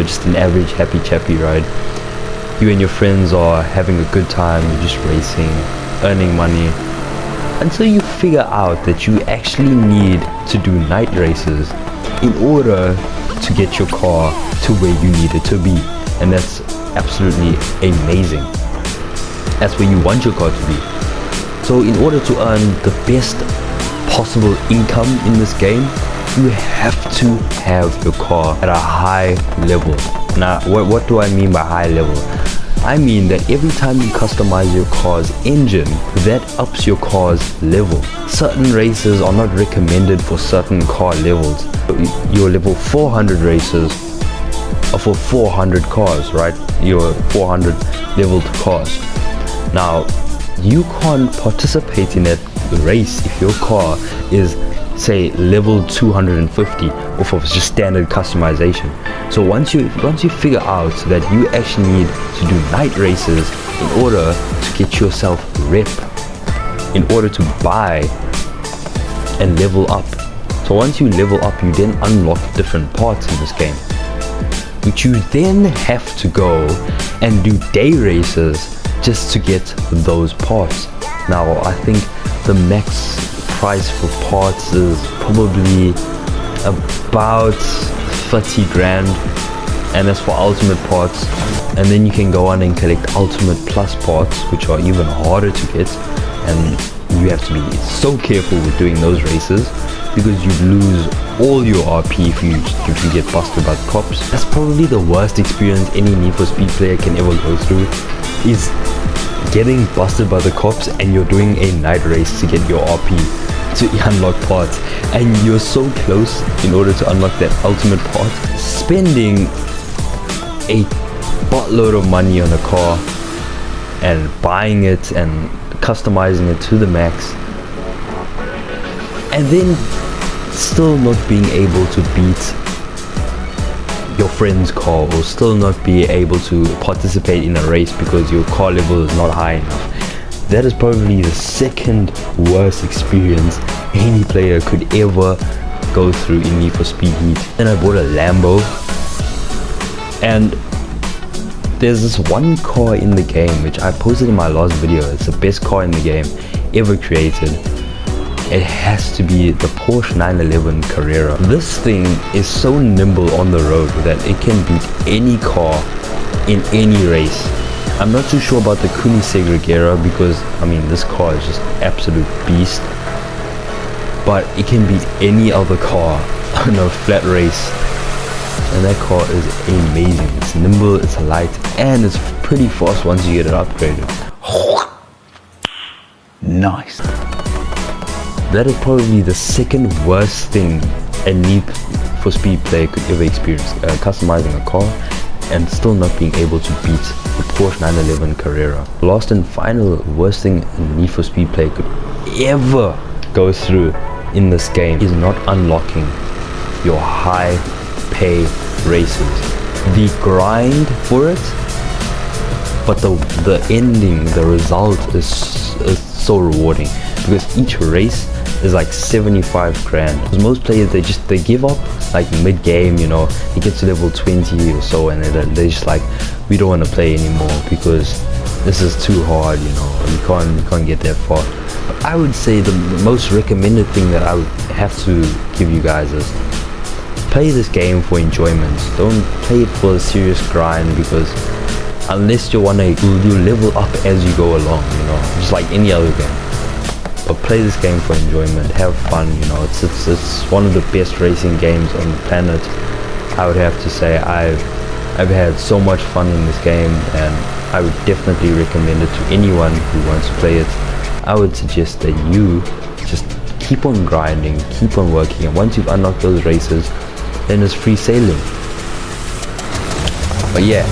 just an average happy chappy ride. You and your friends are having a good time, you're just racing, earning money, until you figure out that you actually need to do night races in order to get your car to where you need it to be. And that's absolutely amazing. That's where you want your car to be. So in order to earn the best possible income in this game, you have to have your car at a high level. Now, what do I mean by high level? I mean that every time you customize your car's engine, that ups your car's level. Certain races are not recommended for certain car levels. Your level 400 races are for 400 cars, right? Your 400 leveled cars. Now, you can't participate in that race if your car is, say, level 250 off of just standard customization. So once you figure out that you actually need to do night races in order to get yourself rep, in order to buy and level up. So once you level up, you then unlock different parts in this game, which you then have to go and do day races just to get those parts. Now, I think the max price for parts is probably about 30 grand, and that's for ultimate parts. And then you can go on and collect ultimate plus parts, which are even harder to get, and you have to be so careful with doing those races because you lose all your RP if you get busted by the cops. That's probably the worst experience any Need for Speed player can ever go through, is getting busted by the cops and you're doing a night race to get your RP to unlock parts, and you're so close in order to unlock that ultimate part, spending a buttload of money on a car and buying it and customizing it to the max, and then still not being able to beat your friend's car, or still not be able to participate in a race because your car level is not high enough. That is probably the second worst experience any player could ever go through in Need for Speed Heat. Then I bought a Lambo, and there's this one car in the game which I posted in my last video. It's the best car in the game ever created. It has to be the Porsche 911 Carrera. This thing is so nimble on the road that it can beat any car in any race. I'm not too sure about the Koenigsegg Regera because, I mean, this car is just absolute beast. But it can beat any other car on a flat race. And that car is amazing. It's nimble, it's light, and it's pretty fast once you get it upgraded. Nice. That is probably the second worst thing a Need for Speed player could ever experience. Customizing a car and still not being able to beat the Porsche 911 Carrera. Last and final worst thing a Need for Speed player could ever go through in this game is not unlocking your high pay races. The grind for it, but the ending, the result is so rewarding, because each race is like 75 grand. Because most players, they give up like mid-game, you know, they get to level 20 or so, and they're just like, we don't want to play anymore because this is too hard, you know, you can't get that far. But I would say the most recommended thing that I would have to give you guys is play this game for enjoyment. Don't play it for a serious grind, because unless you want to, you level up as you go along, you know, just like any other game. But play this game for enjoyment, have fun, you know. It's one of the best racing games on the planet. I would have to say I've had so much fun in this game, and I would definitely recommend it to anyone who wants to play it. I would suggest that you just keep on grinding, keep on working, and once you've unlocked those races, then it's free sailing. But yeah,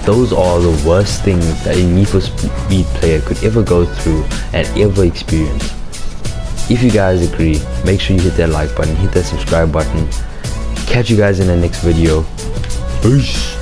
those are the worst things that a Need for Speed player could ever go through and ever experience. If you guys agree, make sure you hit that like button, hit that subscribe button. Catch you guys in the next video. Peace.